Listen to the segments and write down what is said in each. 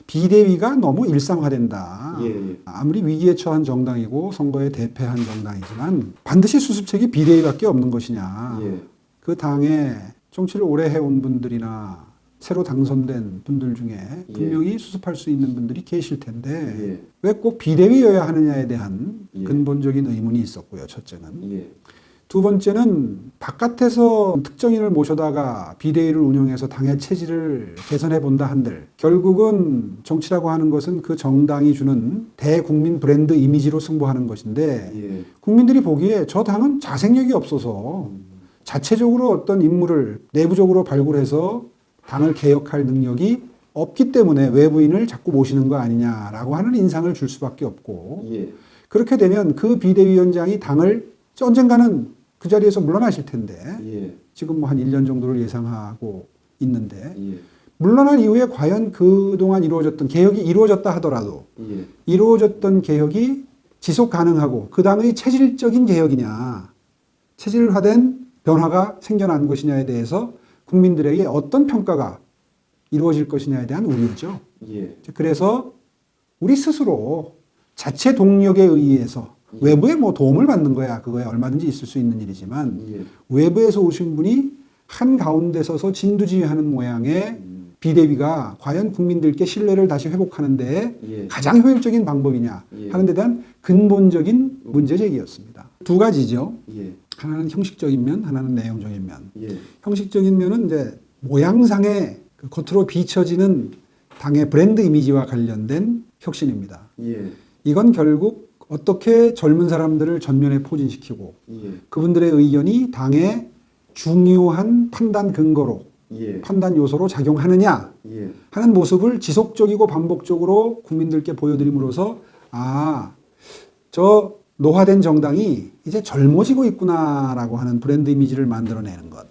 비대위가 너무 일상화된다. 예. 아무리 위기에 처한 정당이고 선거에 대패한 정당이지만 반드시 수습책이 비대위밖에 없는 것이냐. 예. 그 당에 정치를 오래 해온 분들이나 새로 당선된 분들 중에 분명히 수습할 수 있는 분들이 계실 텐데 왜 꼭 비대위여야 하느냐에 대한 근본적인 의문이 있었고요. 첫째는. 두 번째는 바깥에서 특정인을 모셔다가 비대위를 운영해서 당의 체질을 개선해 본다 한들 결국은 정치라고 하는 것은 그 정당이 주는 대국민 브랜드 이미지로 승부하는 것인데 국민들이 보기에 저 당은 자생력이 없어서 자체적으로 어떤 인물을 내부적으로 발굴해서 당을 개혁할 능력이 없기 때문에 외부인을 자꾸 모시는 거 아니냐라고 하는 인상을 줄 수밖에 없고 그렇게 되면 그 비대위원장이 당을 언젠가는 그 자리에서 물러나실 텐데 지금 뭐 한 1년 정도를 예상하고 있는데 물러난 이후에 과연 그동안 이루어졌던 개혁이 이루어졌다 하더라도 이루어졌던 개혁이 지속 가능하고 그 당의 체질적인 개혁이냐 체질화된 변화가 생겨난 것이냐에 대해서 국민들에게 어떤 평가가 이루어질 것이냐에 대한 우려죠. 그래서 우리 스스로 자체 동력에 의해서 외부의 뭐 도움을 받는 거야. 그거야 얼마든지 있을 수 있는 일이지만 외부에서 오신 분이 한 가운데 서서 진두지휘하는 모양의 비대위가 과연 국민들께 신뢰를 다시 회복하는 데 가장 효율적인 방법이냐 하는 데 대한 근본적인 문제 제기였습니다. 두 가지죠. 하나는 형식적인 면, 하나는 내용적인 면. 형식적인 면은 이제 모양상의 그 겉으로 비춰지는 당의 브랜드 이미지와 관련된 혁신입니다. 이건 결국 어떻게 젊은 사람들을 전면에 포진시키고 그분들의 의견이 당의 중요한 판단 근거로 판단 요소로 작용하느냐 하는 모습을 지속적이고 반복적으로 국민들께 보여드림으로써 저 노화된 정당이 이제 젊어지고 있구나라고 하는 브랜드 이미지를 만들어내는 것.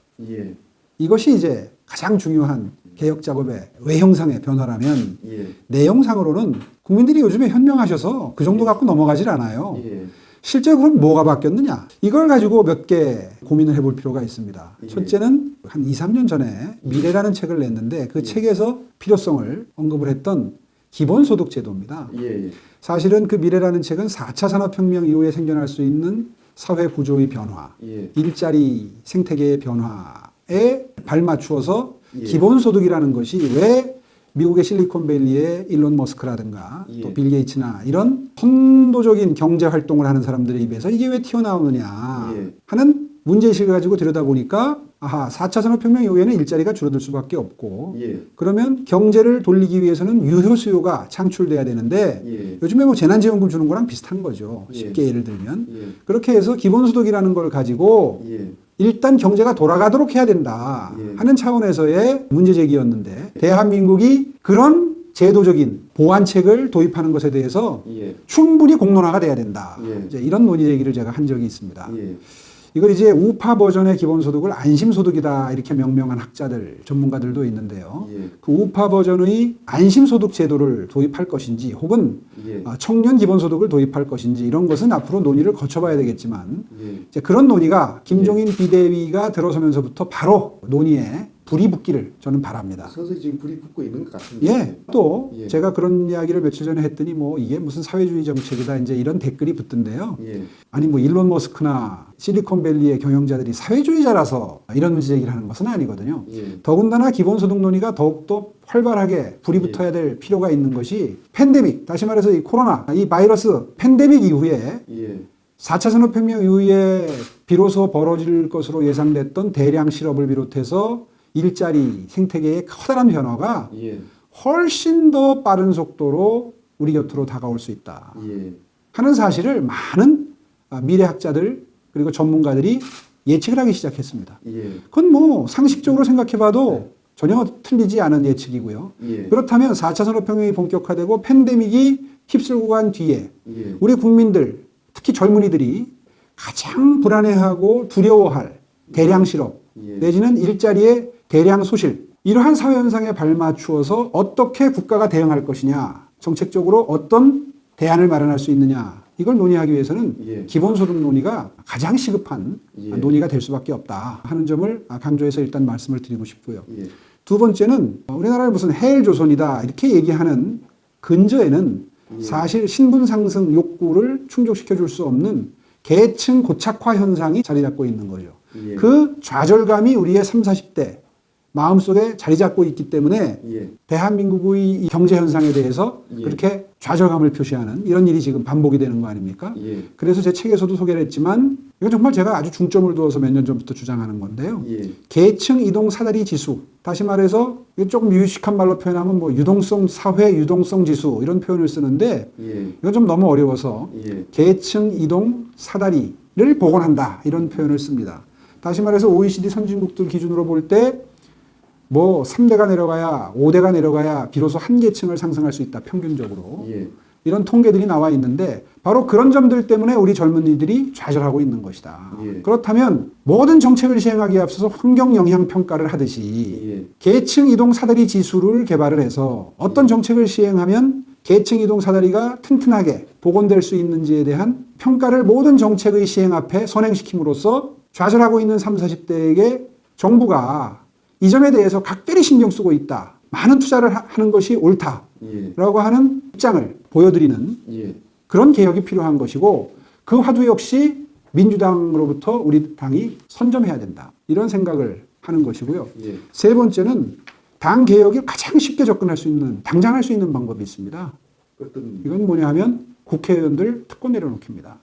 이것이 이제 가장 중요한 개혁 작업의 외형상의 변화라면 내용상으로는 국민들이 요즘에 현명하셔서 그 정도 갖고 넘어가질 않아요. 실제 그럼 뭐가 바뀌었느냐? 이걸 가지고 몇 개 고민을 해볼 필요가 있습니다. 첫째는 한 2, 3년 전에 미래라는 책을 냈는데 그 책에서 필요성을 언급을 했던 기본소득 제도입니다. 사실은 그 미래라는 책은 4차 산업혁명 이후에 생겨날 수 있는 사회 구조의 변화, 일자리 생태계의 변화에 발맞추어서 기본소득이라는 것이 왜 미국의 실리콘밸리의 일론 머스크라든가 또 빌 게이츠나 이런 선도적인 경제 활동을 하는 사람들의 입에서 이게 왜 튀어나오느냐 하는 문제의식을 가지고 들여다보니까 4차 산업혁명 이후에는 일자리가 줄어들 수밖에 없고 그러면 경제를 돌리기 위해서는 유효 수요가 창출돼야 되는데 요즘에 뭐 재난지원금 주는 거랑 비슷한 거죠. 쉽게 예를 들면 그렇게 해서 기본소득이라는 걸 가지고 일단 경제가 돌아가도록 해야 된다 하는 차원에서의 문제제기였는데 대한민국이 그런 제도적인 보완책을 도입하는 것에 대해서 충분히 공론화가 돼야 된다. 이제 이런 논의제기를 제가 한 적이 있습니다. 이걸 이제 우파 버전의 기본소득을 안심소득이다 이렇게 명명한 학자들, 전문가들도 있는데요. 그 우파 버전의 안심소득 제도를 도입할 것인지 혹은 청년 기본소득을 도입할 것인지 이런 것은 앞으로 논의를 거쳐봐야 되겠지만 이제 그런 논의가 김종인 비대위가 들어서면서부터 바로 논의에 불이 붙기를 저는 바랍니다. 서서히 지금 불이 붙고 있는 것 같습니다. 또 제가 그런 이야기를 며칠 전에 했더니 뭐 이게 무슨 사회주의 정책이다 이제 이런 댓글이 붙던데요. 아니 뭐 일론 머스크나 실리콘밸리의 경영자들이 사회주의자라서 이런 문제 제기를 하는 것은 아니거든요. 더군다나 기본소득 논의가 더욱더 활발하게 불이 붙어야 될 필요가 있는 것이 팬데믹, 다시 말해서 이 코로나, 이 바이러스 팬데믹 이후에 4차 산업혁명 이후에 비로소 벌어질 것으로 예상됐던 대량 실업을 비롯해서 일자리 생태계의 커다란 변화가 훨씬 더 빠른 속도로 우리 곁으로 다가올 수 있다 하는 사실을 많은 미래학자들 그리고 전문가들이 예측을 하기 시작했습니다. 그건 뭐 상식적으로 생각해봐도 전혀 틀리지 않은 예측이고요. 그렇다면 4차 산업혁명이 본격화되고 팬데믹이 휩쓸고 간 뒤에 우리 국민들 특히 젊은이들이 가장 불안해하고 두려워할 대량 실업 내지는 일자리의 대량 소실 이러한 사회 현상에 발맞추어서 어떻게 국가가 대응할 것이냐 정책적으로 어떤 대안을 마련할 수 있느냐 이걸 논의하기 위해서는 기본소득 논의가 가장 시급한 논의가 될 수밖에 없다 하는 점을 강조해서 일단 말씀을 드리고 싶고요. 두 번째는 우리나라를 무슨 헬조선이다 이렇게 얘기하는 근저에는 사실 신분 상승 욕구를 충족시켜 줄 수 없는 계층 고착화 현상이 자리 잡고 있는 거죠. 그 좌절감이 우리의 30, 40대 마음속에 자리 잡고 있기 때문에 대한민국의 이 경제 현상에 대해서 그렇게 좌절감을 표시하는 이런 일이 지금 반복이 되는 거 아닙니까? 그래서 제 책에서도 소개를 했지만 이건 정말 제가 아주 중점을 두어서 몇 년 전부터 주장하는 건데요. 계층 이동 사다리 지수, 다시 말해서 조금 유식한 말로 표현하면 뭐 유동성 사회 유동성 지수 이런 표현을 쓰는데 이건 좀 너무 어려워서 계층 이동 사다리를 복원한다 이런 표현을 씁니다. 다시 말해서 OECD 선진국들 기준으로 볼 때 뭐 3대가 내려가야 5대가 내려가야 비로소 한 계층을 상승할 수 있다 평균적으로 이런 통계들이 나와 있는데 바로 그런 점들 때문에 우리 젊은이들이 좌절하고 있는 것이다. 그렇다면 모든 정책을 시행하기에 앞서서 환경 영향 평가를 하듯이 계층 이동 사다리 지수를 개발을 해서 어떤 정책을 시행하면 계층 이동 사다리가 튼튼하게 복원될 수 있는지에 대한 평가를 모든 정책의 시행 앞에 선행시킴으로써 좌절하고 있는 30, 40대에게 정부가 이 점에 대해서 각별히 신경 쓰고 있다. 많은 투자를 하는 것이 옳다라고 하는 입장을 보여드리는 그런 개혁이 필요한 것이고 그 화두 역시 민주당으로부터 우리 당이 선점해야 된다. 이런 생각을 하는 것이고요. 세 번째는 당 개혁에 가장 쉽게 접근할 수 있는 당장 할 수 있는 방법이 있습니다. 이건 뭐냐 하면 국회의원들 특권 내려놓기입니다.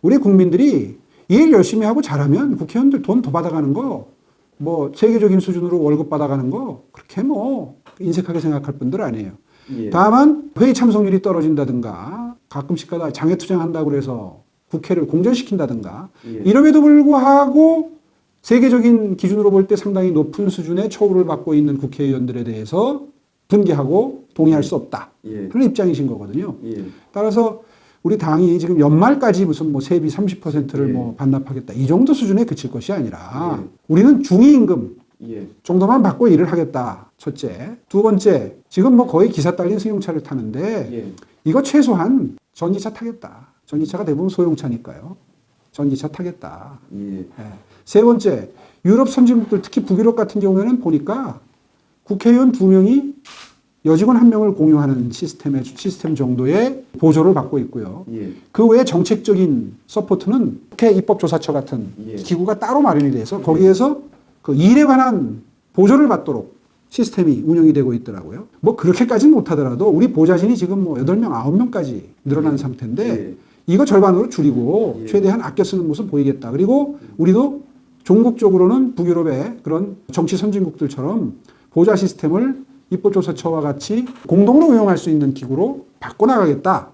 우리 국민들이 일 열심히 하고 잘하면 국회의원들 돈 더 받아가는 거 뭐 세계적인 수준으로 월급 받아가는 거 그렇게 뭐 인색하게 생각할 분들 아니에요. 다만 회의 참석률이 떨어진다든가 가끔씩 가다 장애투쟁한다고 그래서 국회를 공전시킨다든가 이럼에도 불구하고 세계적인 기준으로 볼 때 상당히 높은 수준의 처우를 받고 있는 국회의원들에 대해서 분개하고 동의할 수 없다. 그런 입장이신 거거든요. 따라서 우리 당이 지금 연말까지 무슨 뭐 세비 30%를 뭐 반납하겠다. 이 정도 수준에 그칠 것이 아니라 우리는 중위임금 정도만 받고 일을 하겠다. 첫째. 두 번째, 지금 뭐 거의 기사 딸린 승용차를 타는데 이거 최소한 전기차 타겠다. 전기차가 대부분 소형차니까요. 전기차 타겠다. 세 번째, 유럽 선진국들 특히 북유럽 같은 경우에는 보니까 국회의원 2명이 여직원 1명을 공유하는 시스템 정도의 보조를 받고 있고요. 그 외에 정책적인 서포트는 국회 입법조사처 같은 기구가 따로 마련이 돼서 거기에서 그 일에 관한 보조를 받도록 시스템이 운영이 되고 있더라고요. 뭐 그렇게까지는 못하더라도 우리 보좌진이 지금 뭐 8명, 9명까지 늘어난 상태인데 이거 절반으로 줄이고 최대한 아껴 쓰는 모습 보이겠다. 그리고 우리도 종국적으로는 북유럽의 그런 정치 선진국들처럼 보좌 시스템을 입법조사처와 같이 공동으로 운영할 수 있는 기구로 바꿔나가겠다.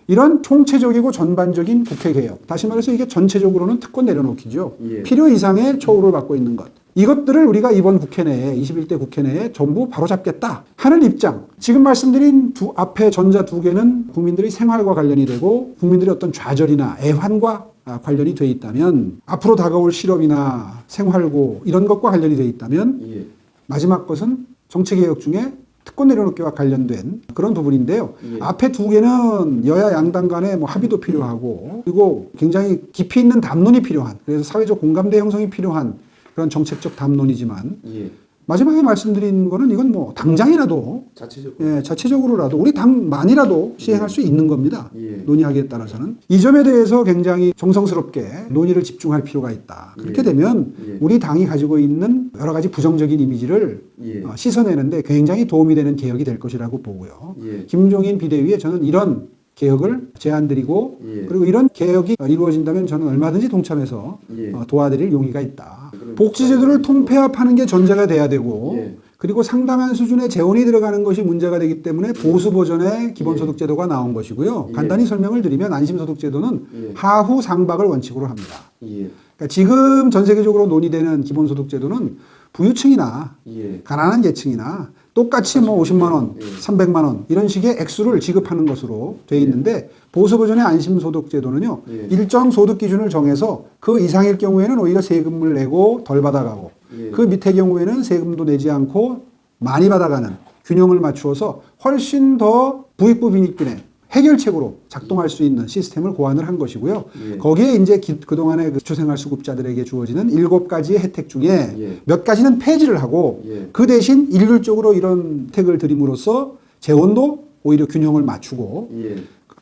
이런 총체적이고 전반적인 국회개혁. 다시 말해서 이게 전체적으로는 특권 내려놓기죠. 필요 이상의 처우를 받고 있는 것. 이것들을 우리가 이번 국회 내에 21대 국회 내에 전부 바로잡겠다 하는 입장. 지금 말씀드린 앞에 전자 2개는 국민들의 생활과 관련이 되고 국민들의 어떤 좌절이나 애환과 관련이 돼 있다면 앞으로 다가올 실업이나 생활고 이런 것과 관련이 돼 있다면 마지막 것은 정치개혁 중에 특권 내려놓기와 관련된 그런 부분인데요. 앞에 2개는 여야 양당 간의 뭐 합의도 필요하고 그리고 굉장히 깊이 있는 담론이 필요한 그래서 사회적 공감대 형성이 필요한 그런 정책적 담론이지만 마지막에 말씀드린 거는 이건 뭐 당장이라도 자체적으로라도 우리 당만이라도 시행할 수 있는 겁니다. 논의하기에 따라서는 이 점에 대해서 굉장히 정성스럽게 논의를 집중할 필요가 있다. 그렇게 되면 우리 당이 가지고 있는 여러 가지 부정적인 이미지를 씻어내는데 굉장히 도움이 되는 개혁이 될 것이라고 보고요. 김종인 비대위에 저는 이런 개혁을 제안드리고 그리고 이런 개혁이 이루어진다면 저는 얼마든지 동참해서 도와드릴 용의가 있다. 복지제도를 통폐합하는 게 전제가 돼야 되고 그리고 상당한 수준의 재원이 들어가는 것이 문제가 되기 때문에 보수 버전의 기본소득제도가 나온 것이고요. 간단히 설명을 드리면 안심소득제도는 하후 상박을 원칙으로 합니다. 그러니까 지금 전 세계적으로 논의되는 기본소득제도는 부유층이나 가난한 계층이나 똑같이 뭐 50만 원, 300만 원 이런 식의 액수를 지급하는 것으로 돼 있는데 보수 버전의 안심소득제도는요. 일정 소득 기준을 정해서 그 이상일 경우에는 오히려 세금을 내고 덜 받아가고 그 밑의 경우에는 세금도 내지 않고 많이 받아가는 균형을 맞추어서 훨씬 더 부익부 빈익빈의 해결책으로 작동할 수 있는 시스템을 고안을 한 것이고요. 예. 거기에 이제 그동안의 그 기초생활수급자들에게 주어지는 7가지의 혜택 중에 예. 몇 가지는 폐지를 하고 예. 그 대신 일률적으로 이런 혜택을 드림으로써 재원도 오히려 균형을 맞추고 예.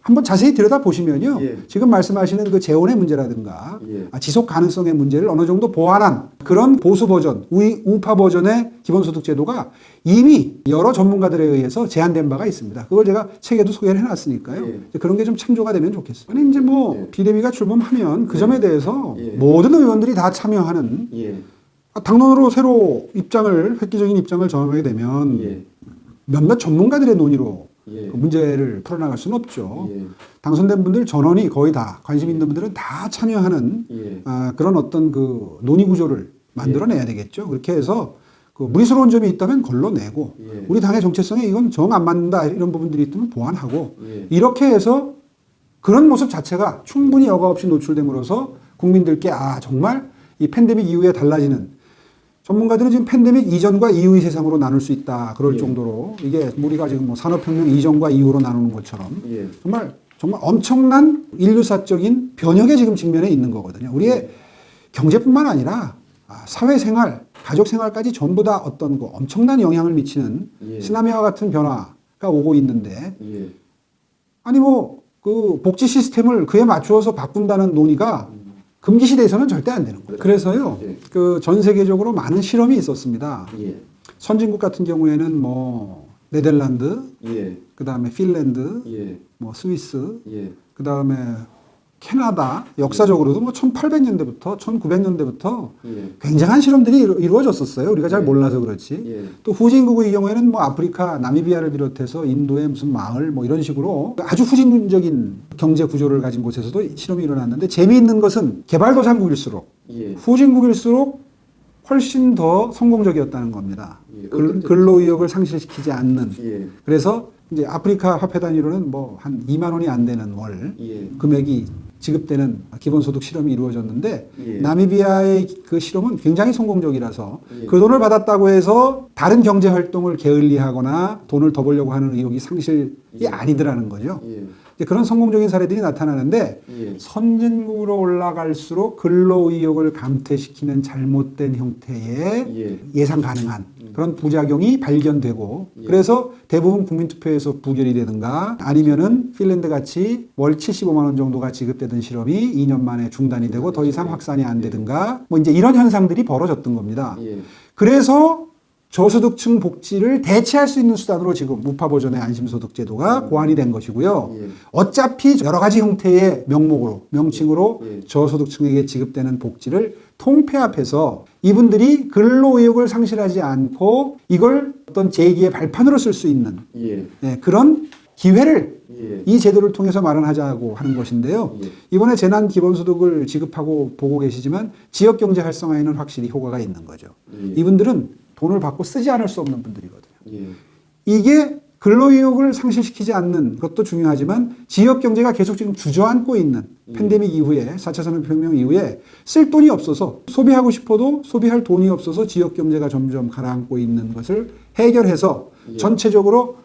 한번 자세히 들여다보시면요. 예. 지금 말씀하시는 그 재원의 문제라든가 예. 지속 가능성의 문제를 어느 정도 보완한 그런 보수 버전, 우파 버전의 기본소득 제도가 이미 여러 전문가들에 의해서 제안된 바가 있습니다. 그걸 제가 책에도 소개를 해놨으니까요. 예. 이제 그런 게 좀 참조가 되면 좋겠습니다. 아니 이제 뭐 예. 비대위가 출범하면 그 점에 대해서 예. 모든 의원들이 다 참여하는 예. 당론으로 새로 획기적인 입장을 정하게 되면 예. 몇몇 전문가들의 논의로 예. 그 문제를 풀어나갈 수는 없죠. 예. 당선된 분들 전원이 거의 다 관심 있는 분들은 다 참여하는 예. 그런 어떤 그 논의 구조를 만들어내야 되겠죠. 그렇게 해서 그 무리스러운 점이 있다면 걸러내고 예. 우리 당의 정체성에 이건 정 안 맞는다 이런 부분들이 있다면 보완하고 예. 이렇게 해서 그런 모습 자체가 충분히 여과 없이 노출됨으로써 국민들께 정말 이 팬데믹 이후에 달라지는 전문가들은 지금 팬데믹 이전과 이후의 세상으로 나눌 수 있다. 그럴 예. 정도로 이게 우리가 지금 뭐 산업혁명 이전과 이후로 나누는 것처럼 예. 정말 엄청난 인류사적인 변혁에 지금 직면해 있는 거거든요. 우리의 경제뿐만 아니라 사회생활, 가족생활까지 전부 다 어떤 그 엄청난 영향을 미치는 예. 쓰나미와 같은 변화가 오고 있는데 예. 아니 뭐 그 복지 시스템을 그에 맞추어서 바꾼다는 논의가 금기 시대에서는 절대 안 되는 거예요. 그래서요, 예. 그 전 세계적으로 많은 실험이 있었습니다. 예. 선진국 같은 경우에는 뭐 네덜란드, 예. 그 다음에 핀란드, 예. 뭐 스위스, 예. 그 다음에 캐나다, 역사적으로도 뭐 1800년대부터 1900년대부터 예. 굉장한 실험들이 이루어졌었어요. 우리가 잘 예. 몰라서 그렇지. 예. 또 후진국의 경우에는 뭐 아프리카, 나미비아를 비롯해서 인도의 무슨 마을 뭐 이런 식으로 아주 후진적인 경제 구조를 가진 곳에서도 실험이 일어났는데 재미있는 것은 개발도상국일수록 예. 후진국일수록 훨씬 더 성공적이었다는 겁니다. 예. 어떤 근로의욕을 상실시키지 않는. 예. 그래서 이제 아프리카 화폐 단위로는 뭐 한 2만 원이 안 되는 월 예. 금액이 지급되는 기본소득 실험이 이루어졌는데 예. 나미비아의 그 실험은 굉장히 성공적이라서 예. 그 돈을 받았다고 해서 다른 경제 활동을 게을리하거나 돈을 더 벌려고 하는 의욕이 상실이 예. 아니더라는 거죠. 예. 이제 그런 성공적인 사례들이 나타나는데 예. 선진국으로 올라갈수록 근로의욕을 감퇴시키는 잘못된 형태의 예. 예상 가능한 그런 부작용이 발견되고 예. 그래서 대부분 국민투표에서 부결이 되든가 아니면은 핀란드 같이 월 75만 원 정도가 지급되던 실험이 2년 만에 중단이 되고 더 이상 확산이 안 되든가 뭐 이제 이런 현상들이 벌어졌던 겁니다. 예. 그래서 저소득층 복지를 대체할 수 있는 수단으로 지금 우파 버전의 안심소득 제도가 고안이 된 것이고요. 예. 어차피 여러 가지 형태의 명칭으로 예. 저소득층에게 지급되는 복지를 통폐합해서 이분들이 근로의욕을 상실하지 않고 이걸 어떤 재기의 발판으로 쓸 수 있는 예. 그런 기회를 예. 이 제도를 통해서 마련하자고 하는 것인데요. 예. 이번에 재난 기본소득을 지급하고 보고 계시지만 지역경제 활성화에는 확실히 효과가 있는 거죠. 예. 이분들은 돈을 받고 쓰지 않을 수 없는 분들이거든요. 예. 이게 근로의욕을 상실시키지 않는 것도 중요하지만 지역경제가 계속 지금 주저앉고 있는 팬데믹 이후에 4차 산업혁명 이후에 쓸 돈이 없어서 소비하고 싶어도 소비할 돈이 없어서 지역경제가 점점 가라앉고 있는 것을 해결해서 예. 전체적으로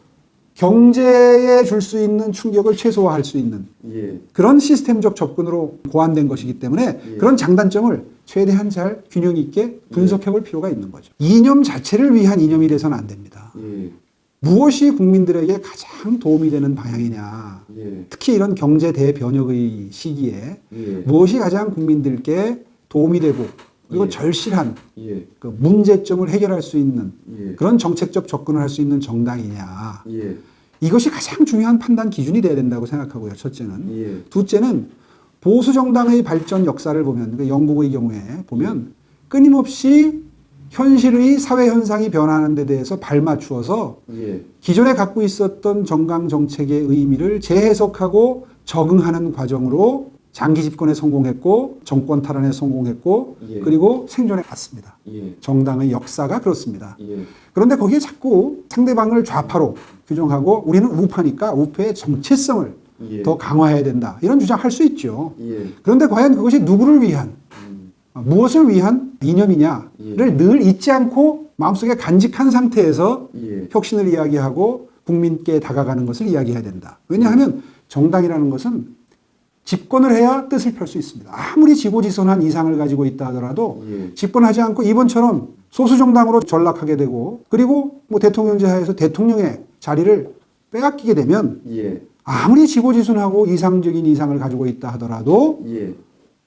경제에 줄 수 있는 충격을 최소화할 수 있는 예. 그런 시스템적 접근으로 고안된 것이기 때문에 예. 그런 장단점을 최대한 잘 균형 있게 분석해 볼 필요가 있는 거죠. 이념 자체를 위한 이념이 돼서는 안 됩니다. 예. 무엇이 국민들에게 가장 도움이 되는 방향이냐. 예. 특히 이런 경제 대변혁의 시기에 예. 무엇이 가장 국민들께 도움이 되고 그리고 예. 절실한 예. 그 문제점을 해결할 수 있는 예. 그런 정책적 접근을 할 수 있는 정당이냐. 예. 이것이 가장 중요한 판단 기준이 돼야 된다고 생각하고요. 첫째는. 예. 둘째는 보수 정당의 발전 역사를 보면 그 영국의 경우에 보면 끊임없이 현실의 사회 현상이 변하는 데 대해서 발맞추어서 예. 기존에 갖고 있었던 정강 정책의 의미를 재해석하고 적응하는 과정으로 장기 집권에 성공했고 정권 탈환에 성공했고 예. 그리고 생존해 왔습니다. 예. 정당의 역사가 그렇습니다. 예. 그런데 거기에 자꾸 상대방을 좌파로 규정하고 우리는 우파니까 우파의 정체성을 예. 더 강화해야 된다. 이런 주장할 수 있죠. 예. 그런데 과연 그것이 누구를 위한 무엇을 위한 이념이냐를 예. 늘 잊지 않고 마음속에 간직한 상태에서 예. 혁신을 이야기하고 국민께 다가가는 것을 이야기해야 된다. 왜냐하면 정당이라는 것은 집권을 해야 뜻을 펼 수 있습니다. 아무리 지고지선한 이상을 가지고 있다 하더라도 예. 집권하지 않고 이번처럼 소수 정당으로 전락하게 되고 그리고 뭐 대통령제 하에서 대통령의 자리를 빼앗기게 되면 예. 아무리 지고지순하고 이상적인 이상을 가지고 있다 하더라도 예.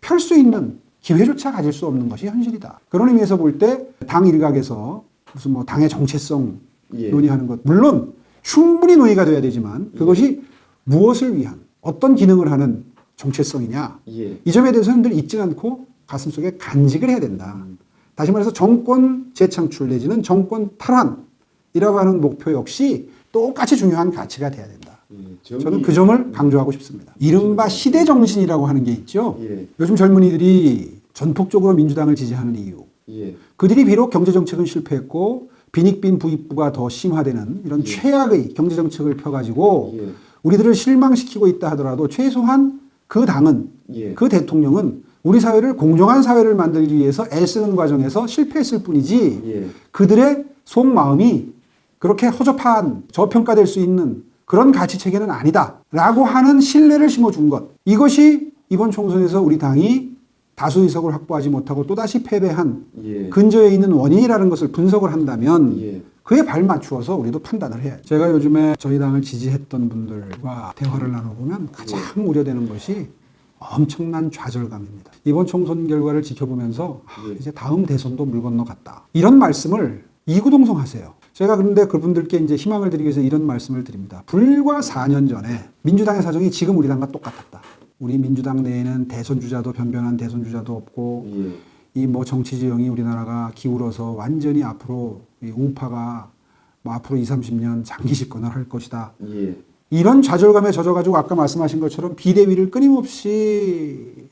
펼 수 있는 기회조차 가질 수 없는 것이 현실이다. 그런 의미에서 볼 때 당 일각에서 무슨 뭐 당의 정체성 예. 논의하는 것 물론 충분히 논의가 돼야 되지만 그것이 무엇을 위한 어떤 기능을 하는 정체성이냐 예. 이 점에 대해서는 늘 잊지 않고 가슴속에 간직을 해야 된다. 다시 말해서 정권 재창출 내지는 정권 탈환이라고 하는 목표 역시 똑같이 중요한 가치가 돼야 된다. 예. 저는 그 점을 강조하고 싶습니다. 이른바 시대 정신이라고 하는 게 있죠. 예. 요즘 젊은이들이 전폭적으로 민주당을 지지하는 이유. 예. 그들이 비록 경제정책은 실패했고 빈익빈 부익부가 더 심화되는 이런 최악의 경제정책을 펴가지고 예. 우리들을 실망시키고 있다 하더라도 최소한 그 당은 예. 그 대통령은 우리 사회를 공정한 사회를 만들기 위해서 애쓰는 과정에서 실패했을 뿐이지 예. 그들의 속마음이 그렇게 허접한 저평가될 수 있는 그런 가치체계는 아니다라고 하는 신뢰를 심어준 것. 이것이 이번 총선에서 우리 당이 다수 의석을 확보하지 못하고 또다시 패배한 예. 근저에 있는 원인이라는 것을 분석을 한다면 예. 그에 발맞추어서 우리도 판단을 해야죠. 제가 요즘에 저희 당을 지지했던 분들과 대화를 나눠보면 가장 우려되는 것이 엄청난 좌절감입니다. 이번 총선 결과를 지켜보면서 이제 다음 대선도 물 건너갔다. 이런 말씀을 이구동성하세요. 제가 그런데 그분들께 이제 희망을 드리기 위해서 이런 말씀을 드립니다. 불과 4년 전에 민주당의 사정이 지금 우리 당과 똑같았다. 우리 민주당 내에는 대선 주자도 변변한 대선 주자도 없고 예. 이 뭐 정치 지형이 우리나라가 기울어서 완전히 앞으로 이 우파가 뭐 앞으로 20, 30년 장기 집권을 할 것이다. 예. 이런 좌절감에 젖어가지고 아까 말씀하신 것처럼 비대위를 끊임없이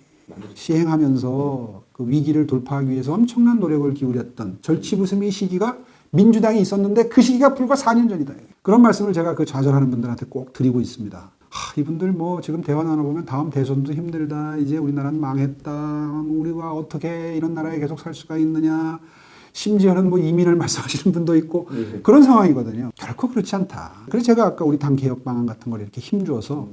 시행하면서 그 위기를 돌파하기 위해서 엄청난 노력을 기울였던 절치부심의 시기가 민주당이 있었는데 그 시기가 불과 4년 전이다. 그런 말씀을 제가 그 좌절하는 분들한테 꼭 드리고 있습니다. 이분들 뭐 지금 대화 나눠보면 다음 대선도 힘들다. 이제 우리나라는 망했다. 우리가 어떻게 이런 나라에 계속 살 수가 있느냐. 심지어는 뭐 이민을 말씀하시는 분도 있고 그런 상황이거든요. 결코 그렇지 않다. 그래서 제가 아까 우리 당 개혁 방안 같은 걸 이렇게 힘줘서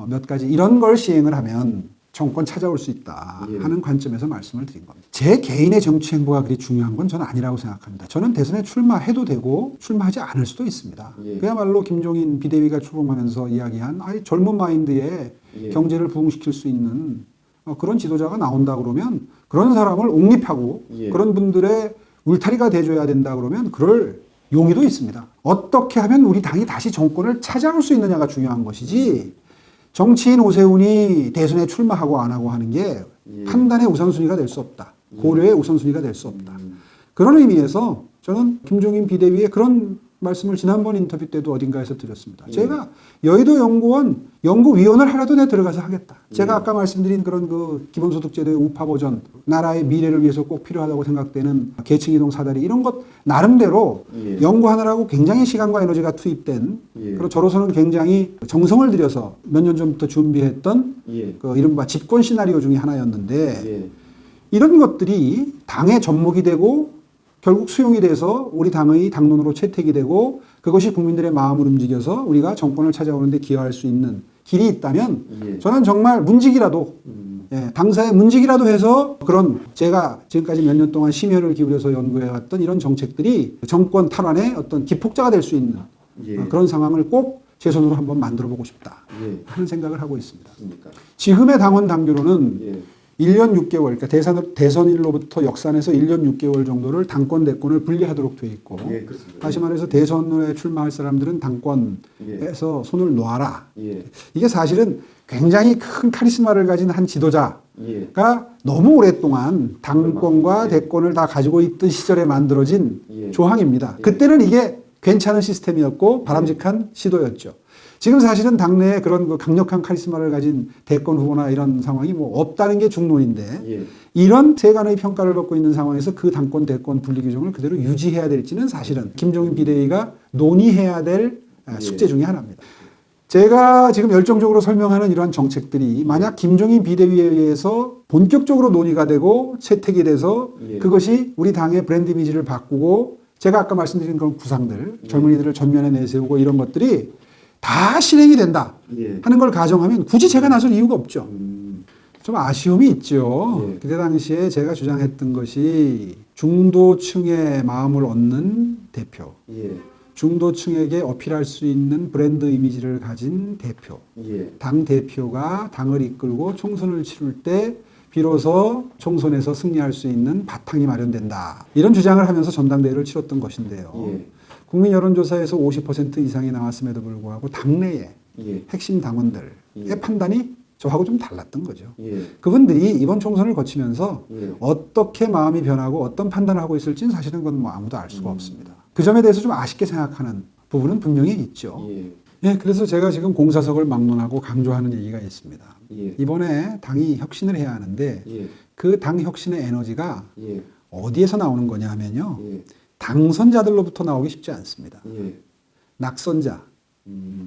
몇 가지 이런 걸 시행을 하면 정권 찾아올 수 있다 하는 관점에서 말씀을 드린 겁니다. 제 개인의 정치 행보가 그리 중요한 건 저는 아니라고 생각합니다. 저는 대선에 출마해도 되고 출마하지 않을 수도 있습니다. 그야말로 김종인 비대위가 출범하면서 이야기한 젊은 마인드에 경제를 부흥시킬 수 있는 그런 지도자가 나온다 그러면 그런 사람을 옹립하고 그런 분들의 울타리가 돼줘야 된다 그러면 그럴 용의도 있습니다. 어떻게 하면 우리 당이 다시 정권을 찾아올 수 있느냐가 중요한 것이지 정치인 오세훈이 대선에 출마하고 안 하고 하는 게 판단의 우선순위가 될 수 없다. 고려의 우선순위가 될 수 없다. 그런 의미에서 저는 김종인 비대위의 그런 말씀을 지난번 인터뷰 때도 어딘가에서 드렸습니다. 제가 여의도 연구원 연구위원을 하라도 내 들어가서 하겠다. 제가 아까 말씀드린 그런 그 기본소득제도의 우파 버전, 나라의 미래를 위해서 꼭 필요하다고 생각되는 계층이동 사다리 이런 것 나름대로 연구하느라고 굉장히 시간과 에너지가 투입된 그리고 저로서는 굉장히 정성을 들여서 몇 년 전부터 준비했던 그 이른바 집권 시나리오 중에 하나였는데 이런 것들이 당의 접목이 되고 결국 수용이 돼서 우리 당의 당론으로 채택이 되고 그것이 국민들의 마음을 움직여서 우리가 정권을 찾아오는 데 기여할 수 있는 길이 있다면 저는 정말 문직이라도 당사에 문직이라도 해서 그런 제가 지금까지 몇 년 동안 심혈을 기울여서 연구해왔던 이런 정책들이 정권 탈환의 어떤 기폭자가 될 수 있는 그런 상황을 꼭 제 손으로 한번 만들어보고 싶다 하는 생각을 하고 있습니다. 지금의 당원 당규로는 1년 6개월, 그러니까 대선일로부터 역산해서 1년 6개월 정도를 당권, 대권을 분리하도록 되어 있고, 다시 말해서 대선에 출마할 사람들은 당권에서 손을 놓아라. 이게 사실은 굉장히 큰 카리스마를 가진 한 지도자가 너무 오랫동안 당권과 대권을 다 가지고 있던 시절에 만들어진 조항입니다. 그때는 이게 괜찮은 시스템이었고 바람직한 시도였죠. 지금 사실은 당내에 그런 그 강력한 카리스마를 가진 대권 후보나 이런 상황이 뭐 없다는 게 중론인데 이런 세간의 평가를 받고 있는 상황에서 그 당권 대권 분리 규정을 그대로 유지해야 될지는 사실은 김종인 비대위가 논의해야 될 숙제 중에 하나입니다. 제가 지금 열정적으로 설명하는 이러한 정책들이 만약 김종인 비대위에 의해서 본격적으로 논의가 되고 채택이 돼서 그것이 우리 당의 브랜드 이미지를 바꾸고 제가 아까 말씀드린 그런 구상들 젊은이들을 전면에 내세우고 이런 것들이 다 실행이 된다 예. 하는 걸 가정하면 굳이 제가 나설 이유가 없죠. 좀 아쉬움이 있죠. 예. 그때 당시에 제가 주장했던 것이 중도층의 마음을 얻는 대표, 예. 중도층에게 어필할 수 있는 브랜드 이미지를 가진 대표, 예. 당 대표가 당을 이끌고 총선을 치를 때 비로소 총선에서 승리할 수 있는 바탕이 마련된다. 이런 주장을 하면서 전당대회를 치렀던 것인데요. 예. 국민 여론조사에서 50% 이상이 나왔음에도 불구하고 당내의 예. 핵심 당원들의 예. 판단이 저하고 좀 달랐던 거죠. 예. 그분들이 이번 총선을 거치면서 예. 어떻게 마음이 변하고 어떤 판단을 하고 있을지는 사실은 그건 뭐 아무도 알 수가 없습니다. 그 점에 대해서 좀 아쉽게 생각하는 부분은 분명히 있죠. 예. 예, 그래서 제가 지금 공사석을 막론하고 강조하는 얘기가 있습니다. 예. 이번에 당이 혁신을 해야 하는데 예. 그 당 혁신의 에너지가 예. 어디에서 나오는 거냐 하면요. 예. 당선자들로부터 나오기 쉽지 않습니다. 예. 낙선자,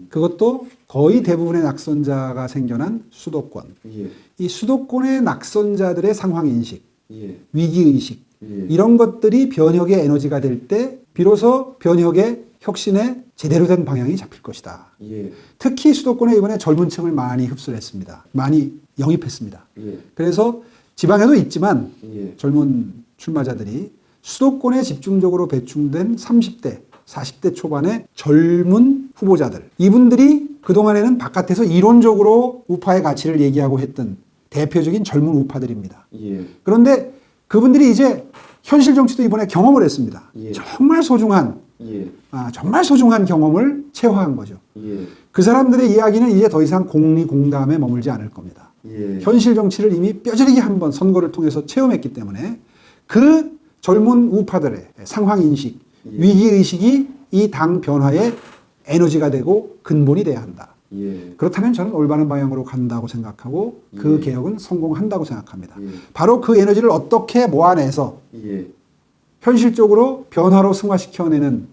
그것도 거의 대부분의 낙선자가 생겨난 수도권. 예. 이 수도권의 낙선자들의 상황인식, 예. 위기의식, 예. 이런 것들이 변혁의 에너지가 될 때 비로소 변혁의 혁신의 제대로 된 방향이 잡힐 것이다. 예. 특히 수도권에 이번에 젊은 층을 많이 흡수를 했습니다. 많이 영입했습니다. 예. 그래서 지방에도 있지만 예. 젊은 출마자들이 수도권에 집중적으로 배충된 30대, 40대 초반의 젊은 후보자들. 이분들이 그동안에는 바깥에서 이론적으로 우파의 가치를 얘기하고 했던 대표적인 젊은 우파들입니다. 예. 그런데 그분들이 이제 현실 정치도 이번에 경험을 했습니다. 예. 정말 소중한, 예. 정말 소중한 경험을 체화한 거죠. 예. 그 사람들의 이야기는 이제 더 이상 공리공담에 머물지 않을 겁니다. 예. 현실 정치를 이미 뼈저리게 한번 선거를 통해서 체험했기 때문에 그 젊은 우파들의 상황인식, 예. 위기의식이 이 당 변화의 에너지가 되고 근본이 돼야 한다. 예. 그렇다면 저는 올바른 방향으로 간다고 생각하고 그 예. 개혁은 성공한다고 생각합니다. 예. 바로 그 에너지를 어떻게 모아내서 예. 현실적으로 변화로 승화시켜내는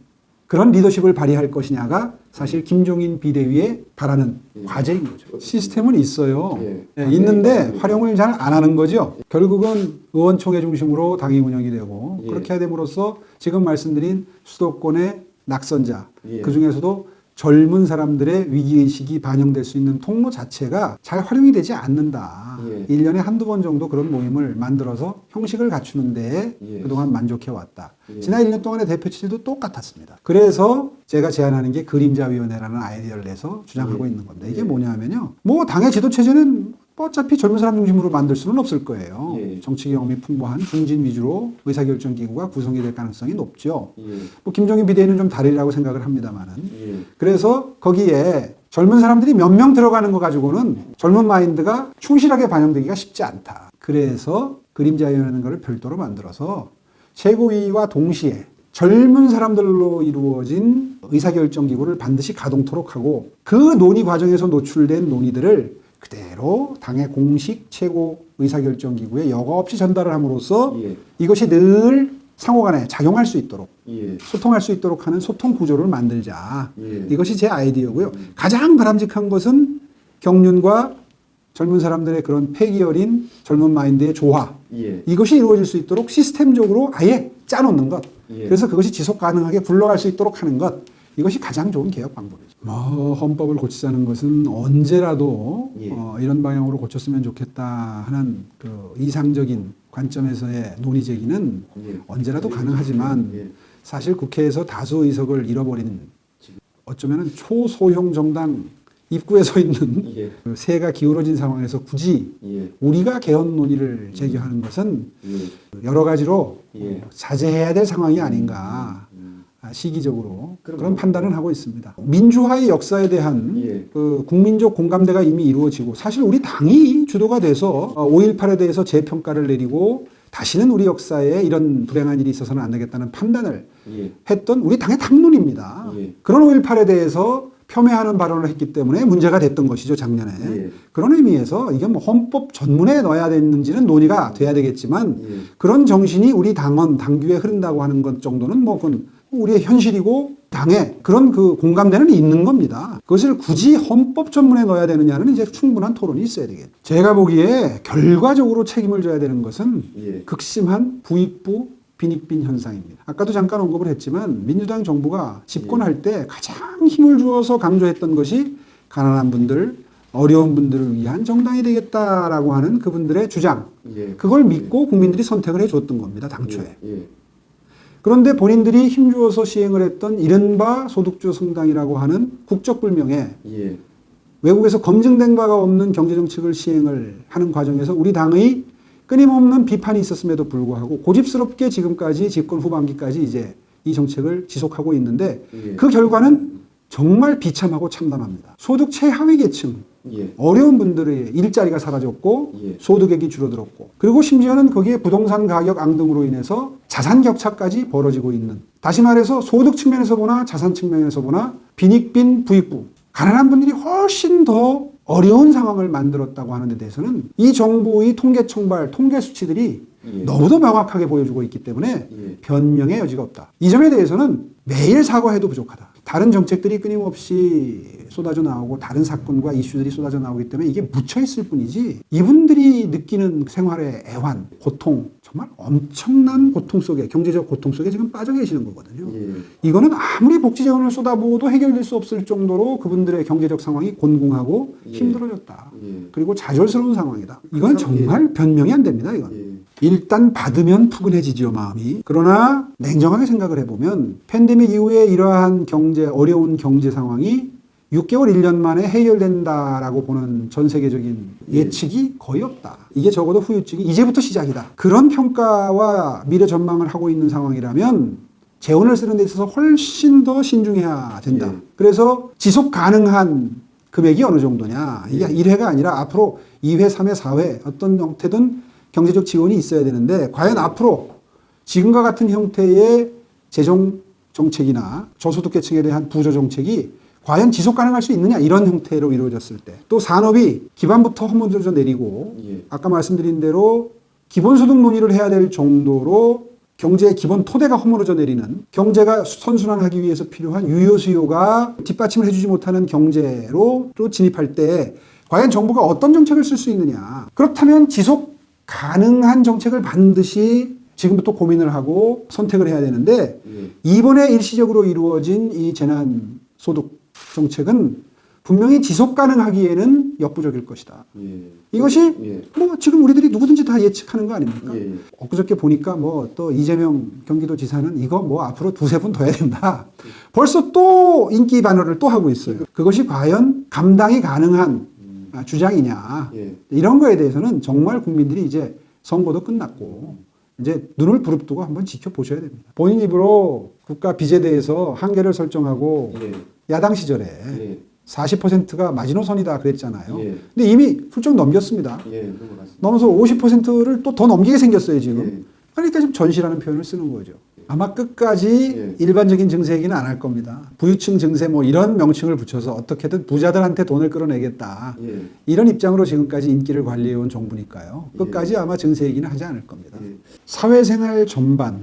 그런 리더십을 발휘할 것이냐가 사실 김종인 비대위의 바라는 예. 과제인 거죠. 시스템은 있어요. 예. 있는데 활용을 잘 안 하는 거죠. 결국은 의원총회 중심으로 당이 운영이 되고 예. 그렇게 됨으로써 지금 말씀드린 수도권의 낙선자, 예. 그중에서도 젊은 사람들의 위기의식이 반영될 수 있는 통로 자체가 잘 활용이 되지 않는다. 예. 1년에 한두 번 정도 그런 모임을 만들어서 형식을 갖추는 데에 예. 그동안 만족해왔다. 예. 지난 1년 동안의 대표치도 똑같았습니다. 그래서 제가 제안하는 게 그림자위원회라는 아이디어를 내서 주장하고 예. 있는 건데 이게 예. 뭐냐면요. 뭐 당의 지도체제는 어차피 젊은 사람 중심으로 만들 수는 없을 거예요. 예. 정치 경험이 풍부한 중진 위주로 의사결정 기구가 구성이 될 가능성이 높죠. 예. 뭐 김종인 비대위는 좀 다르리라고 생각을 합니다만은. 예. 그래서 거기에 젊은 사람들이 몇 명 들어가는 거 가지고는 젊은 마인드가 충실하게 반영되기가 쉽지 않다. 그래서 그림자위원회라는 것을 별도로 만들어서 최고위와 동시에 젊은 사람들로 이루어진 의사결정 기구를 반드시 가동토록 하고 그 논의 과정에서 노출된 논의들을 그대로 당의 공식 최고 의사결정 기구에 여과 없이 전달을 함으로써 예. 이것이 늘 상호간에 작용할 수 있도록 예. 소통할 수 있도록 하는 소통 구조를 만들자. 예. 이것이 제 아이디어고요. 가장 바람직한 것은 경륜과 젊은 사람들의 그런 패기 어린 젊은 마인드의 조화. 예. 이것이 이루어질 수 있도록 시스템적으로 아예 짜놓는 것. 예. 그래서 그것이 지속 가능하게 굴러갈 수 있도록 하는 것. 이것이 가장 좋은 개혁 방법이죠. 뭐 헌법을 고치자는 것은 언제라도 예. 이런 방향으로 고쳤으면 좋겠다 하는 그 이상적인 관점에서의 논의 제기는 예. 언제라도 가능하지만 예. 사실 국회에서 다수 의석을 잃어버린 어쩌면 초소형 정당 입구에 서 있는 예. 그 세가 기울어진 상황에서 굳이 예. 우리가 개헌 논의를 제기하는 것은 예. 여러 가지로 예. 자제해야 될 상황이 아닌가 시기적으로 그럼 그런 판단을 하고 있습니다. 민주화의 역사에 대한 예. 그 국민적 공감대가 이미 이루어지고 사실 우리 당이 주도가 돼서 5.18에 대해서 재평가를 내리고 다시는 우리 역사에 이런 불행한 일이 있어서는 안 되겠다는 판단을 예. 했던 우리 당의 당론입니다. 예. 그런 5.18에 대해서 폄훼하는 발언을 했기 때문에 문제가 됐던 것이죠, 작년에. 예. 그런 의미에서 이게 뭐 헌법 전문에 넣어야 되는지는 논의가 돼야 되겠지만 예. 그런 정신이 우리 당원, 당규에 흐른다고 하는 것 정도는 뭐 그건 우리의 현실이고 당에 그런 그 공감대는 있는 겁니다. 그것을 굳이 헌법 전문에 넣어야 되느냐는 이제 충분한 토론이 있어야 되겠죠. 제가 보기에 결과적으로 책임을 져야 되는 것은 예. 극심한 부익부 빈익빈 현상입니다. 아까도 잠깐 언급을 했지만 민주당 정부가 집권할 때 가장 힘을 주어서 강조했던 것이 가난한 분들, 어려운 분들을 위한 정당이 되겠다라고 하는 그분들의 주장. 그걸 믿고 국민들이 선택을 해줬던 겁니다. 당초에. 그런데 본인들이 힘주어서 시행을 했던 이른바 소득주 성당이라고 하는 국적불명의 외국에서 검증된 바가 없는 경제정책을 시행을 하는 과정에서 우리 당의 끊임없는 비판이 있었음에도 불구하고 고집스럽게 지금까지 집권 후반기까지 이제 이 정책을 지속하고 있는데 그 결과는 정말 비참하고 참담합니다. 소득 최하위 계층, 어려운 분들의 일자리가 사라졌고 소득액이 줄어들었고 그리고 심지어는 거기에 부동산 가격 앙등으로 인해서 자산 격차까지 벌어지고 있는, 다시 말해서 소득 측면에서 보나 자산 측면에서 보나 빈익빈 부익부, 가난한 분들이 훨씬 더 어려운 상황을 만들었다고 하는 데 대해서는 이 정부의 통계 총발, 통계 수치들이 너무도 명확하게 보여주고 있기 때문에 변명의 여지가 없다. 이 점에 대해서는 매일 사과해도 부족하다. 다른 정책들이 끊임없이 쏟아져 나오고 다른 사건과 이슈들이 쏟아져 나오기 때문에 이게 묻혀있을 뿐이지 이분들이 느끼는 생활의 애환, 고통, 정말 엄청난 고통 속에, 경제적 고통 속에 지금 빠져 계시는 거거든요. 이거는 아무리 복지 재원을 쏟아부어도 해결될 수 없을 정도로 그분들의 경제적 상황이 곤궁하고 힘들어졌다. 그리고 좌절스러운 상황이다. 이건 정말 변명이 안 됩니다. 이건. 일단 받으면 푸근해지지요, 마음이. 그러나 냉정하게 생각을 해보면 팬데믹 이후에 이러한 어려운 경제 상황이 6개월, 1년 만에 해결된다라고 보는 전 세계적인 예측이 거의 없다. 이게 적어도 후유증이 이제부터 시작이다. 그런 평가와 미래 전망을 하고 있는 상황이라면 재원을 쓰는 데 있어서 훨씬 더 신중해야 된다. 그래서 지속 가능한 금액이 어느 정도냐. 이게 1회가 아니라 앞으로 2회, 3회, 4회 어떤 형태든 경제적 지원이 있어야 되는데 과연 앞으로 지금과 같은 형태의 재정 정책이나 저소득계층에 대한 부조 정책이 과연 지속 가능할 수 있느냐, 이런 형태로 이루어졌을 때 또 산업이 기반부터 허물어져 내리고 아까 말씀드린 대로 기본소득 논의를 해야 될 정도로 경제의 기본 토대가 허물어져 내리는, 경제가 선순환하기 위해서 필요한 유효 수요가 뒷받침을 해주지 못하는 경제로 또 진입할 때 과연 정부가 어떤 정책을 쓸 수 있느냐. 그렇다면 지속 가능한 정책을 반드시 지금부터 고민을 하고 선택을 해야 되는데 이번에 일시적으로 이루어진 이 재난소득 정책은 분명히 지속 가능하기에는 역부족일 것이다. 이것이 뭐 지금 우리들이 누구든지 다 예측하는 거 아닙니까? 엊그저께 보니까 뭐 또 이재명 경기도지사는 이거 뭐 앞으로 두세 번 더 해야 된다. 벌써 또 인기 반열을 또 하고 있어요. 그것이 과연 감당이 가능한 주장이냐. 이런 거에 대해서는 정말 국민들이 이제 선거도 끝났고 이제 눈을 부릅뜨고 한번 지켜보셔야 됩니다. 본인 입으로 국가 빚에 대해서 한계를 설정하고 야당 시절에 40%가 마지노선이다 그랬잖아요. 근데 이미 훌쩍 넘겼습니다. 넘어서 50%를 또 더 넘기게 생겼어요, 지금. 그러니까 지금 전시라는 표현을 쓰는 거죠. 아마 끝까지 일반적인 증세 얘기는 안 할 겁니다. 부유층 증세 뭐 이런 명칭을 붙여서 어떻게든 부자들한테 돈을 끌어내겠다. 이런 입장으로 지금까지 인기를 관리해온 정부니까요. 끝까지 아마 증세 얘기는 하지 않을 겁니다. 사회생활 전반,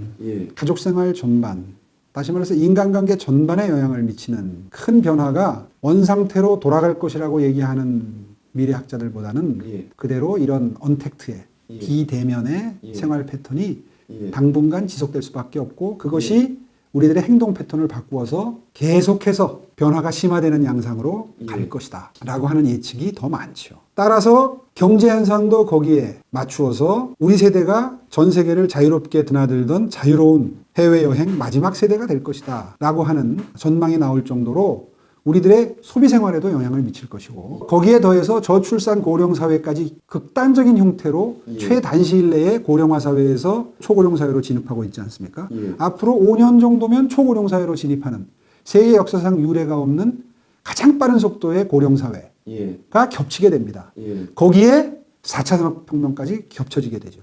가족생활 전반, 다시 말해서 인간관계 전반에 영향을 미치는 큰 변화가 원상태로 돌아갈 것이라고 얘기하는 미래학자들보다는 그대로 이런 언택트의 비대면의 생활 패턴이 당분간 지속될 수밖에 없고 그것이 우리들의 행동 패턴을 바꾸어서 계속해서 변화가 심화되는 양상으로 갈 것이다 라고 하는 예측이 더 많죠. 따라서 경제 현상도 거기에 맞추어서 우리 세대가 전 세계를 자유롭게 드나들던 자유로운 해외여행 마지막 세대가 될 것이다 라고 하는 전망이 나올 정도로 우리들의 소비 생활에도 영향을 미칠 것이고 거기에 더해서 저출산 고령 사회까지 극단적인 형태로 최단시일 내에 고령화 사회에서 초고령 사회로 진입하고 있지 않습니까? 앞으로 5년 정도면 초고령 사회로 진입하는 세계 역사상 유례가 없는 가장 빠른 속도의 고령 사회가 겹치게 됩니다. 거기에 4차 산업혁명까지 겹쳐지게 되죠.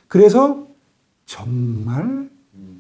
그래서 정말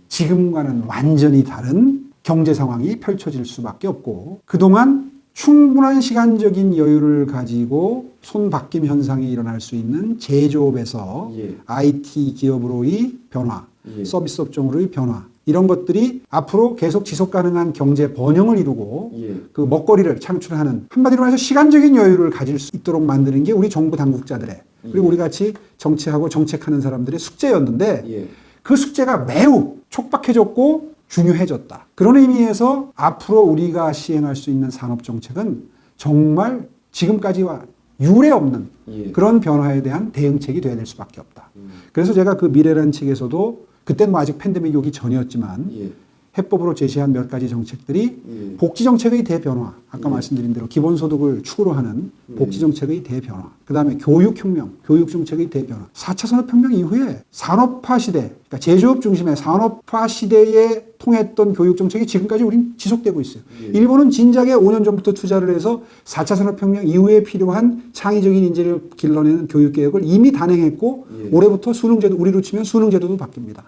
지금과는 완전히 다른 경제 상황이 펼쳐질 수밖에 없고 그동안 충분한 시간적인 여유를 가지고 손바뀜 현상이 일어날 수 있는 제조업에서 IT 기업으로의 변화, 서비스 업종으로의 변화 이런 것들이 앞으로 계속 지속 가능한 경제 번영을 이루고 그 먹거리를 창출하는 한마디로 해서 시간적인 여유를 가질 수 있도록 만드는 게 우리 정부 당국자들의 그리고 우리 같이 정치하고 정책하는 사람들의 숙제였는데 그 숙제가 매우 촉박해졌고 중요해졌다. 그런 의미에서 앞으로 우리가 시행할 수 있는 산업정책은 정말 지금까지와 유례 없는 그런 변화에 대한 대응책이 돼야 될 수밖에 없다. 그래서 제가 그 미래라는 책에서도 그때는 뭐 아직 팬데믹이 오기 전이었지만 해법으로 제시한 몇 가지 정책들이 복지정책의 대변화, 아까 말씀드린 대로 기본소득을 축으로 하는 복지정책의 대변화, 그 다음에 교육혁명, 교육정책의 대변화, 4차 산업혁명 이후에 산업화 시대, 그러니까 제조업 중심의 산업화 시대에 통했던 교육정책이 지금까지 우린 지속되고 있어요. 일본은 진작에 5년 전부터 투자를 해서 4차 산업혁명 이후에 필요한 창의적인 인재를 길러내는 교육개혁을 이미 단행했고 올해부터 수능제도, 우리로 치면 수능제도도 바뀝니다.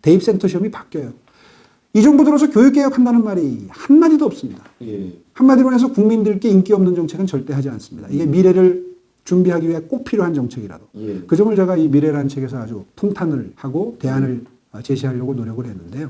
대입센터 시험이 바뀌어요. 이 정부 들어서 교육개혁한다는 말이 한마디도 없습니다. 한마디로 해서 국민들께 인기 없는 정책은 절대 하지 않습니다. 이게 미래를 준비하기 위해 꼭 필요한 정책이라도. 그 점을 제가 이 미래라는 책에서 아주 통탄을 하고 대안을 제시하려고 노력을 했는데요.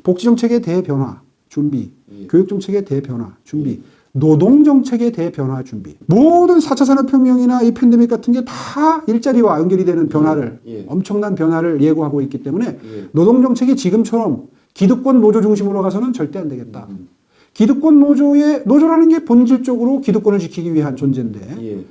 복지정책의 대변화, 준비, 교육정책의 대변화, 준비, 노동정책의 대변화 준비. 모든 4차 산업혁명이나 이 팬데믹 같은 게 다 일자리와 연결이 되는 변화를, 엄청난 변화를 예고하고 있기 때문에 노동정책이 지금처럼 기득권 노조 중심으로 가서는 절대 안 되겠다. 기득권 노조라는 게 본질적으로 기득권을 지키기 위한 존재인데,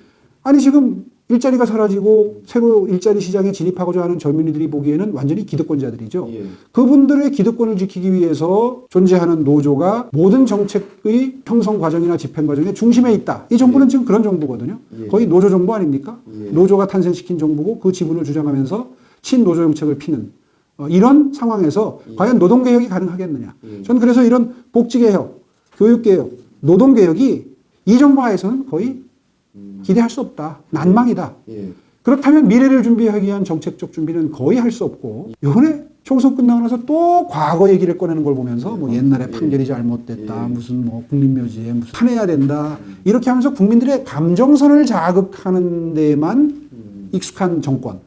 아니 지금 일자리가 사라지고 새로 일자리 시장에 진입하고자 하는 젊은이들이 보기에는 완전히 기득권자들이죠. 그분들의 기득권을 지키기 위해서 존재하는 노조가 모든 정책의 형성 과정이나 집행 과정의 중심에 있다. 이 정부는 지금 그런 정부거든요. 거의 노조 정부 아닙니까? 노조가 탄생시킨 정부고 그 지분을 주장하면서 친노조 정책을 피는 이런 상황에서 과연 노동개혁이 가능하겠느냐. 저는 그래서 이런 복지개혁, 교육개혁, 노동개혁이 이 정부 하에서는 거의 기대할 수 없다. 난망이다. 그렇다면 미래를 준비하기 위한 정책적 준비는 거의 할 수 없고, 이번에 총선 끝나고 나서 또 과거 얘기를 꺼내는 걸 보면서 뭐 옛날에 판결이 잘못됐다. 무슨 뭐 국민묘지에 무슨 판해야 된다. 이렇게 하면서 국민들의 감정선을 자극하는 데만 익숙한 정권.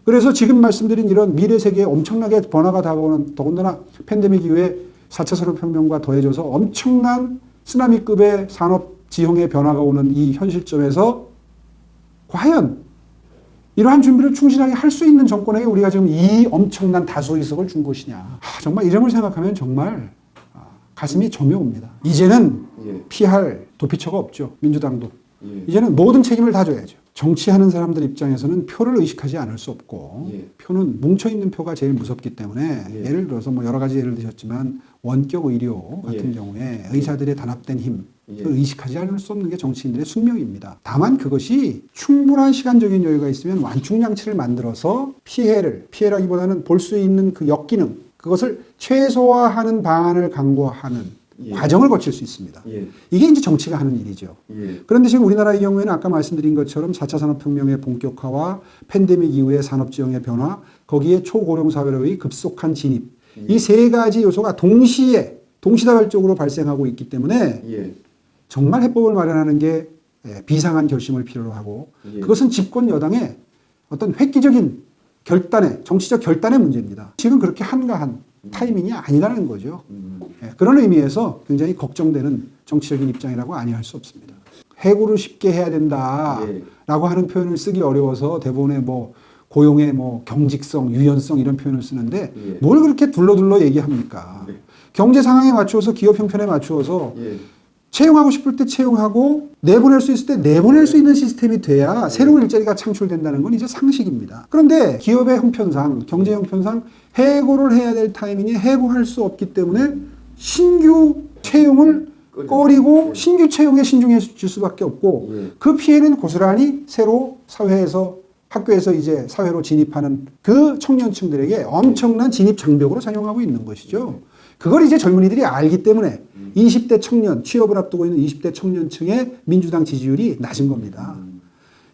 그래서 지금 말씀드린 이런 미래 세계에 엄청나게 변화가 다가오는, 더군다나 팬데믹 이후에 4차 산업혁명과 더해져서 엄청난 쓰나미급의 산업 지형의 변화가 오는 이 현실점에서 과연 이러한 준비를 충실하게 할 수 있는 정권에게 우리가 지금 이 엄청난 다수 의석을 준 것이냐. 정말 이 점을 생각하면 정말 가슴이 저며옵니다. 이제는 피할 도피처가 없죠. 민주당도. 이제는 모든 책임을 다 져야죠. 정치하는 사람들 입장에서는 표를 의식하지 않을 수 없고, 표는 뭉쳐있는 표가 제일 무섭기 때문에, 예를 들어서 뭐 여러 가지 예를 드셨지만 원격 의료 같은 경우에 의사들의 단합된 힘, 그 의식하지 않을 수 없는 게 정치인들의 숙명입니다. 다만 그것이 충분한 시간적인 여유가 있으면 완충장치를 만들어서 피해라기보다는 볼 수 있는 그 역기능, 그것을 최소화하는 방안을 강구하는 과정을 거칠 수 있습니다. 이게 이제 정치가 하는 일이죠. 그런데 지금 우리나라의 경우에는 아까 말씀드린 것처럼 4차 산업혁명의 본격화와 팬데믹 이후의 산업지형의 변화, 거기에 초고령 사회로의 급속한 진입, 이 세 가지 요소가 동시다발적으로 발생하고 있기 때문에 정말 해법을 마련하는 게 비상한 결심을 필요로 하고, 그것은 집권 여당의 어떤 획기적인 정치적 결단의 문제입니다. 지금 그렇게 한가한 타이밍이 아니라는 거죠. 그런 의미에서 굉장히 걱정되는 정치적인 입장이라고 아니할 수 없습니다. 해고를 쉽게 해야 된다라고 하는 표현을 쓰기 어려워서 대부분의 뭐 고용의 뭐 경직성, 유연성 이런 표현을 쓰는데 뭘 그렇게 둘러둘러 얘기합니까? 경제 상황에 맞추어서 기업 형편에 맞추어서 채용하고 싶을 때 채용하고 내보낼 수 있을 때 내보낼 수 있는 시스템이 돼야 새로운 일자리가 창출된다는 건 이제 상식입니다. 그런데 기업의 형편상, 경제 형편상 해고를 해야 될 타이밍에 해고할 수 없기 때문에 신규 채용을 꺼리고 신규 채용에 신중해질 수밖에 없고, 그 피해는 고스란히 새로 사회에서, 학교에서 이제 사회로 진입하는 그 청년층들에게 엄청난 진입 장벽으로 작용하고 있는 것이죠. 그걸 이제 젊은이들이 알기 때문에 20대 청년, 취업을 앞두고 있는 20대 청년층의 민주당 지지율이 낮은 겁니다.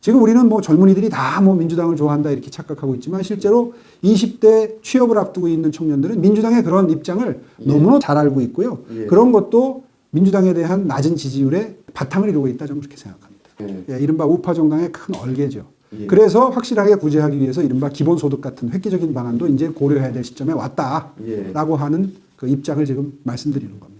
지금 우리는 뭐 젊은이들이 다 뭐 민주당을 좋아한다 이렇게 착각하고 있지만, 실제로 20대 취업을 앞두고 있는 청년들은 민주당의 그런 입장을 너무나 잘 알고 있고요. 그런 것도 민주당에 대한 낮은 지지율의 바탕을 이루고 있다, 저는 그렇게 생각합니다. 이른바 우파 정당의 큰 얼개죠. 그래서 확실하게 구제하기 위해서 이른바 기본소득 같은 획기적인 방안도 이제 고려해야 될 시점에 왔다라고 하는 그 입장을 지금 말씀드리는 겁니다.